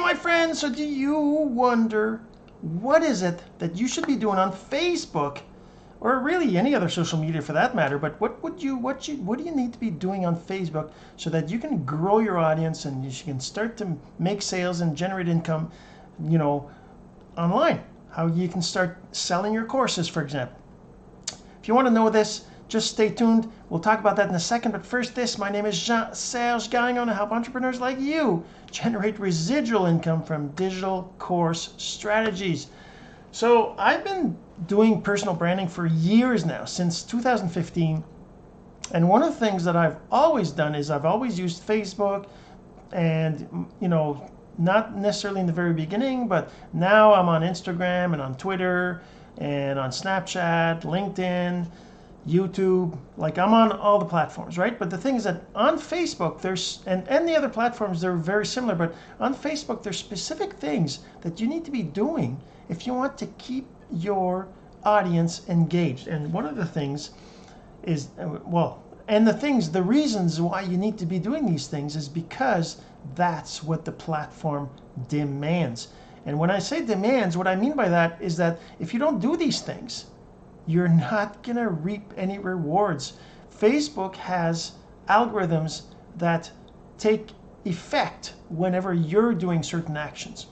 my friends, so do you wonder what is it that you should be doing on Facebook, or really any other social media for that matter? But what do you need to be doing on Facebook so that you can grow your audience and you can start to make sales and generate income, online? How you can start selling your courses, for example. If you want to know this, just stay tuned. We'll talk about that in a second. But first, my name is Jean-Serge, going on to help entrepreneurs like you generate residual income from digital course strategies. So I've been doing personal branding for years now, since 2015. And one of the things that I've always done is I've always used Facebook, and, not necessarily in the very beginning, but now I'm on Instagram and on Twitter and on Snapchat, LinkedIn, YouTube. Like, I'm on all the platforms, right? But the thing is that on Facebook, there's, and the other platforms, they're very similar, but on Facebook, there's specific things that you need to be doing if you want to keep your audience engaged. And one of the things is, the reasons why you need to be doing these things is because that's what the platform demands. And when I say demands, what I mean by that is that if you don't do these things, you're not going to reap any rewards. Facebook has algorithms that take effect whenever you're doing certain actions,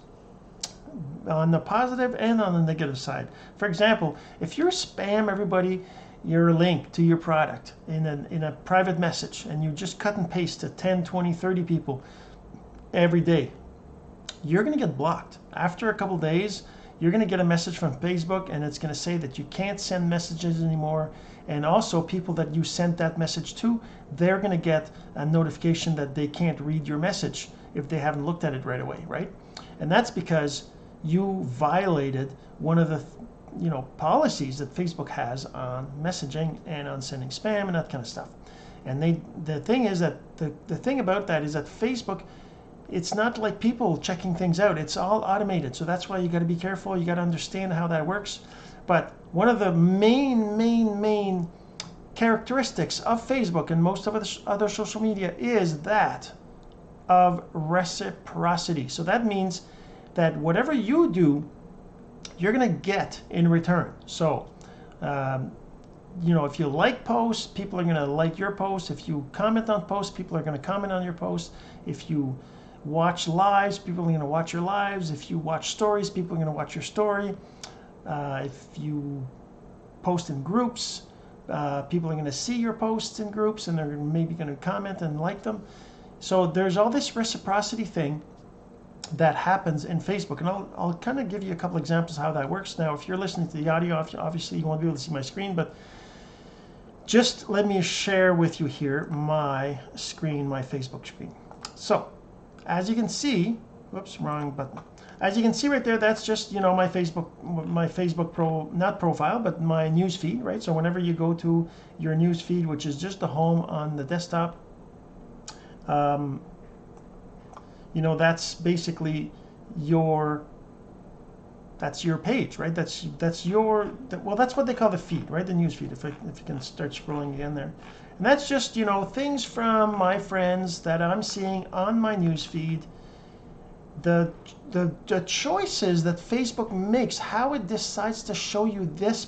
on the positive and on the negative side. For example, if you spam everybody your link to your product in a private message, and you just cut and paste to 10, 20, 30 people every day, you're going to get blocked. After a couple days, you're going to get a message from Facebook, and it's going to say that you can't send messages anymore. And also, people that you sent that message to, they're going to get a notification that they can't read your message if they haven't looked at it right away, right? And that's because you violated one of the policies that Facebook has on messaging and on sending spam and that kind of stuff. And the thing is that the thing about that is that Facebook, it's not like people checking things out. It's all automated. So that's why you got to be careful. You got to understand how that works. But one of the main characteristics of Facebook and most of other social media is that of reciprocity. So that means that whatever you do, you're going to get in return. So, if you like posts, people are going to like your posts. If you comment on posts, people are going to comment on your posts. If you watch lives, people are going to watch your lives. If you watch stories, people are going to watch your story. If you post in groups, people are going to see your posts in groups, and they're maybe going to comment and like them. So there's all this reciprocity thing that happens in Facebook, and I'll kind of give you a couple examples how that works. Now, if you're listening to the audio, obviously you won't be able to see my screen, but just let me share with you here my screen, my Facebook screen. So, as you can see, whoops, wrong button. As you can see right there, that's just my Facebook not profile, but my news feed, right? So whenever you go to your news feed, which is just the home on the desktop, that's basically that's your page, right? That's what they call the feed, right? The news feed, if you can start scrolling again there. And that's just, things from my friends that I'm seeing on my news feed. The choices that Facebook makes, how it decides to show you this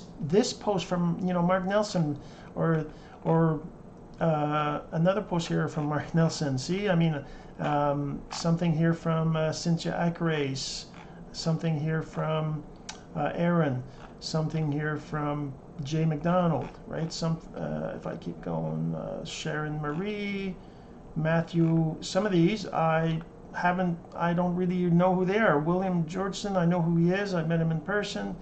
post from, Mark Nelson, or another post here from Mark Nelson. See, something here from Cynthia Acrace, something here from Aaron, something here from Jay McDonald, right? If I keep going, Sharon Marie, Matthew. Some of these I don't really know who they are. William Georgeson, I know who he is. I met him in person.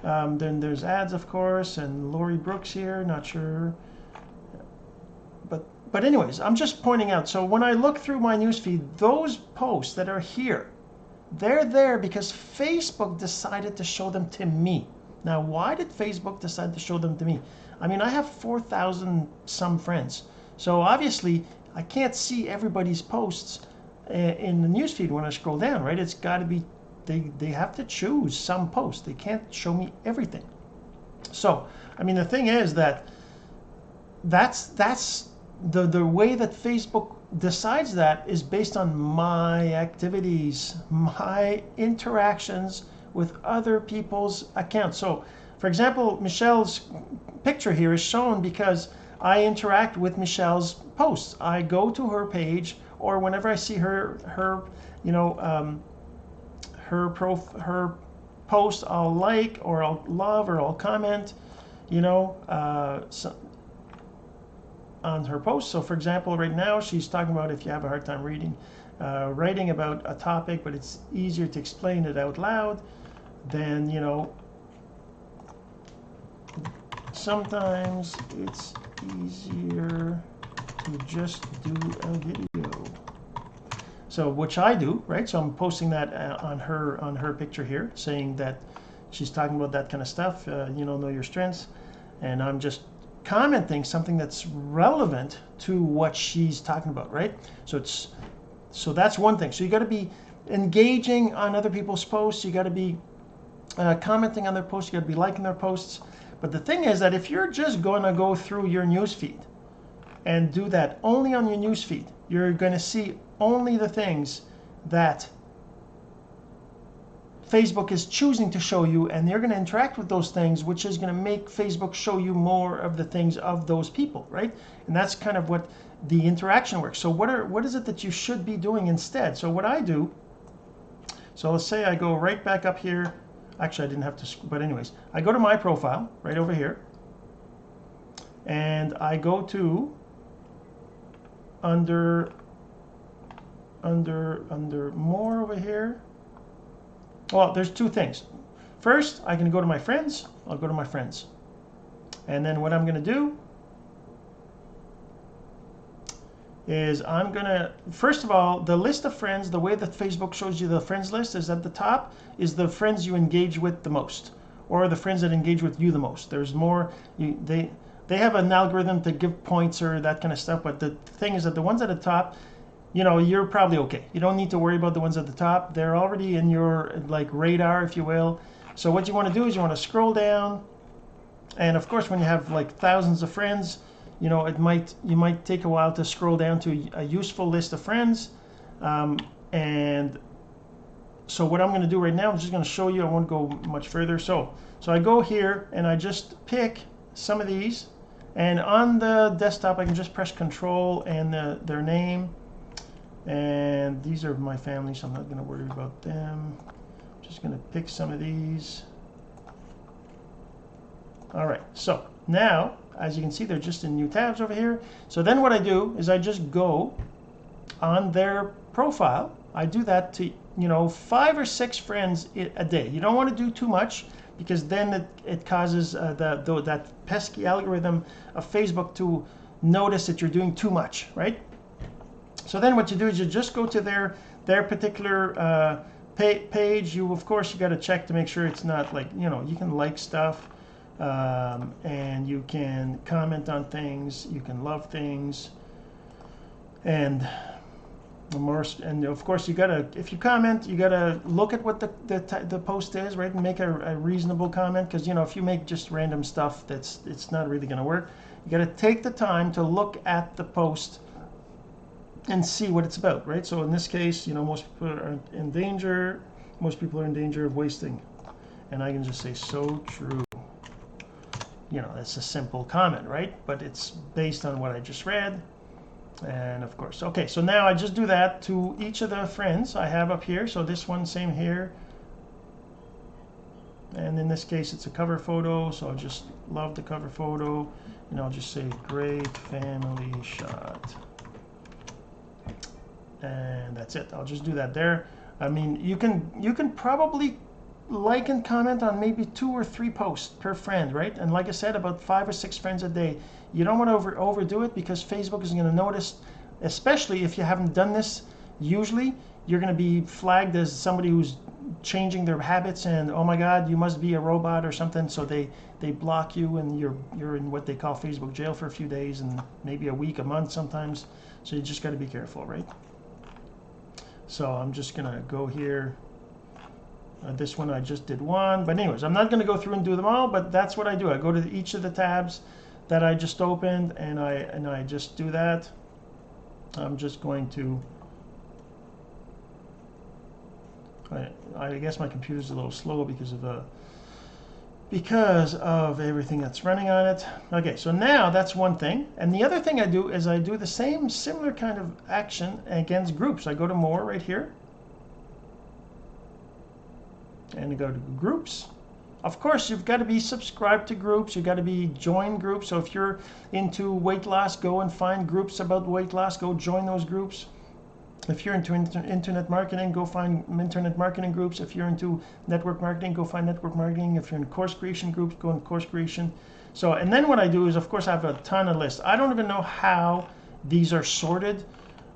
Then there's ads, of course, and Lori Brooks here. Not sure. But anyways, I'm just pointing out. So when I look through my newsfeed, those posts that are here, they're there because Facebook decided to show them to me. Now, why did Facebook decide to show them to me? I have 4,000 some friends. So obviously, I can't see everybody's posts in the newsfeed when I scroll down, right? It's got to be, they have to choose some posts. They can't show me everything. So, the thing is that's the way that Facebook decides that is based on my activities, my interactions with other people's accounts. So, for example, Michelle's picture here is shown because I interact with Michelle's posts. I go to her page, or whenever I see her post, I'll like, or I'll love, or I'll comment, on her post. So for example, right now she's talking about if you have a hard time writing about a topic, but it's easier to explain it out loud, then sometimes it's easier to just do a video. So which I do, right? So I'm posting that on her picture here, saying that she's talking about that kind of stuff, know your strengths, and I'm just commenting something that's relevant to what she's talking about, right? So that's one thing. So you got to be engaging on other people's posts. You got to be commenting on their posts. You got to be liking their posts. But the thing is that if you're just going to go through your newsfeed and do that only on your newsfeed, you're going to see only the things that Facebook is choosing to show you, and you're going to interact with those things, which is going to make Facebook show you more of the things of those people, right? And that's kind of what the interaction works. So what is it that you should be doing instead? So what I do, so let's say I go right back up here. Actually, I didn't have to, but anyways, I go to my profile right over here, and I go to under more over here. Well, there's two things. First, I can go to my friends. I'll go to my friends. And then what I'm going to do is I'm going to, first of all, the list of friends, the way that Facebook shows you the friends list is at the top is the friends you engage with the most, or the friends that engage with you the most. There's more, they have an algorithm to give points or that kind of stuff, but the thing is that the ones at the top, you're probably okay. You don't need to worry about the ones at the top. They're already in your radar, if you will. So what you want to do is you want to scroll down, and of course when you have thousands of friends, you might take a while to scroll down to a useful list of friends. And so what I'm going to do right now, I'm just going to show you. I won't go much further. So I go here and I just pick some of these, and on the desktop I can just press Control and their name. And these are my family, so I'm not going to worry about them. I'm just going to pick some of these. All right, so now, as you can see, they're just in new tabs over here. So then what I do is I just go on their profile. I do that to 5 or 6 friends a day. You don't want to do too much, because then it causes that pesky algorithm of Facebook to notice that you're doing too much, right? So then what you do is you just go to their particular page. Of course you got to check to make sure it's not you can like stuff, and you can comment on things, you can love things, and of course you gotta, if you comment, you gotta look at what the post is, right, and make a reasonable comment, because if you make just random stuff, it's not really gonna work. You gotta take the time to look at the post and see what it's about, right? So in this case, most people are in danger. Most people are in danger of wasting, and I can just say so true. That's a simple comment, right? But it's based on what I just read, and of course, okay. So now I just do that to each of the friends I have up here. So this one, same here, and in this case, it's a cover photo. So I'll just love the cover photo, and I'll just say great family shot. And that's it. I'll just do that there. I mean, you can probably like and comment on maybe 2 or 3 posts per friend, right? And like I said, about 5 or 6 friends a day. You don't want to overdo it, because Facebook is going to notice, especially if you haven't done this. Usually you're going to be flagged as somebody who's changing their habits, and oh my God, you must be a robot or something. So they block you, and you're in what they call Facebook jail for a few days, and maybe a week, a month sometimes. So you just got to be careful, right? So I'm just going to go here. This one I just did one. But anyways, I'm not going to go through and do them all, but that's what I do. I go to each of the tabs that I just opened, and I just do that. I'm just going to, I guess my computer's a little slow because of everything that's running on it. Okay, so now that's one thing. And the other thing I do is I do the same similar kind of action against groups. I go to more right here. And I go to groups. Of course, you've got to be subscribed to groups. You've got to be join groups. So if you're into weight loss, go and find groups about weight loss. Go join those groups. If you're into internet marketing, go find internet marketing groups. If you're into network marketing, go find network marketing. If you're in course creation groups, go in course creation. So, and then what I do is, of course, I have a ton of lists. I don't even know how these are sorted.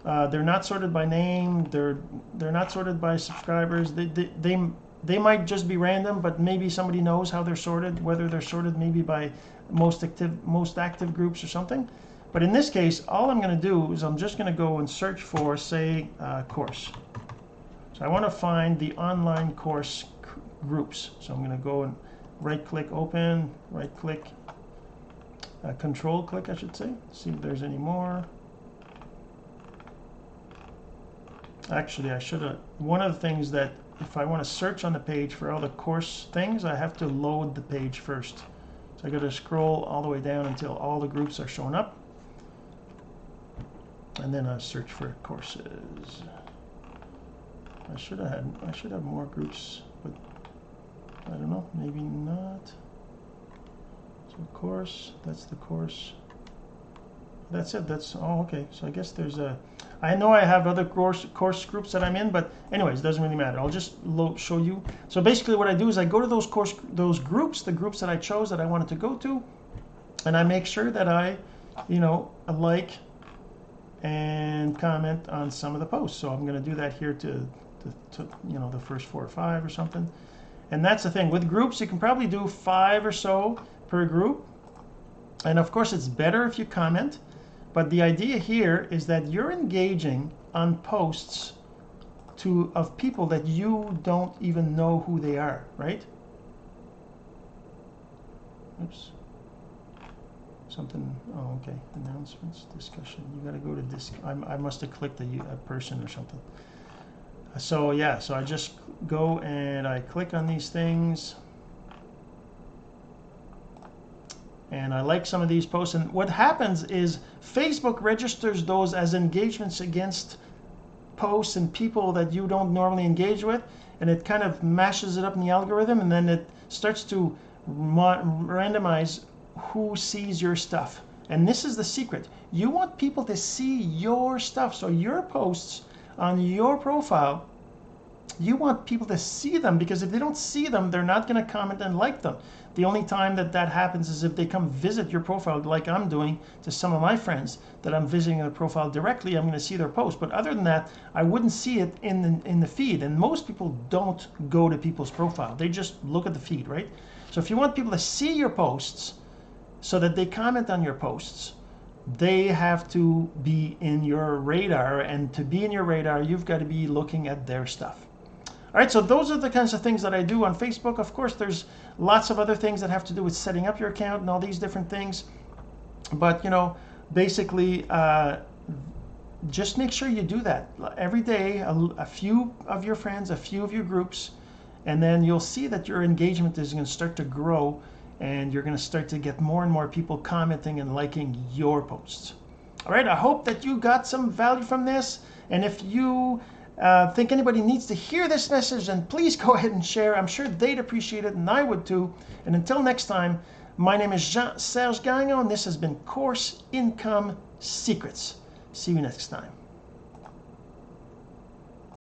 They're not sorted by name. They're not sorted by subscribers. They might just be random, but maybe somebody knows how they're sorted, whether they're sorted maybe by most active groups or something. But in this case, all I'm going to do is I'm just going to go and search for, say, course. So I want to find the online course groups. So I'm going to go and right-click, open, right-click, control-click, I should say. See if there's any more. Actually, I should have. One of the things that if I want to search on the page for all the course things, I have to load the page first. So I got to scroll all the way down until all the groups are showing up. And then I search for courses. I should have more groups, but I don't know, maybe not. So course, that's the course. That's it. That's okay. So I guess there's I know I have other course groups that I'm in, but anyways, it doesn't really matter. I'll just show you. So basically what I do is I go to those groups, the groups that I chose that I wanted to go to, and I make sure that I like and comment on some of the posts. So I'm going to do that here to the first 4 or 5 or something. And that's the thing with groups, you can probably do 5 or so per group. And of course it's better if you comment, but the idea here is that you're engaging on posts of people that you don't even know who they are, right? Oops. Something, oh, okay, announcements, discussion. You got to go to I must have clicked a person or something. So yeah, so I just go and I click on these things. And I like some of these posts. And what happens is Facebook registers those as engagements against posts and people that you don't normally engage with. And it kind of mashes it up in the algorithm. And then it starts to randomize who sees your stuff. And this is the secret. You want people to see your stuff. So your posts on your profile, you want people to see them, because if they don't see them, they're not going to comment and like them. The only time that happens is if they come visit your profile, like I'm doing to some of my friends that I'm visiting their profile directly. I'm going to see their post. But other than that, I wouldn't see it in the feed. And most people don't go to people's profile. They just look at the feed, right? So if you want people to see your posts so that they comment on your posts, they have to be in your radar. And to be in your radar, you've got to be looking at their stuff. All right, so those are the kinds of things that I do on Facebook. Of course, there's lots of other things that have to do with setting up your account and all these different things. But, basically, just make sure you do that. Every day, a few of your friends, a few of your groups, and then you'll see that your engagement is going to start to grow, and you're going to start to get more and more people commenting and liking your posts. All right, I hope that you got some value from this. And if you think anybody needs to hear this message, then please go ahead and share. I'm sure they'd appreciate it, and I would too. And until next time, my name is Jean-Serge Gagnon, and this has been Course Income Secrets. See you next time.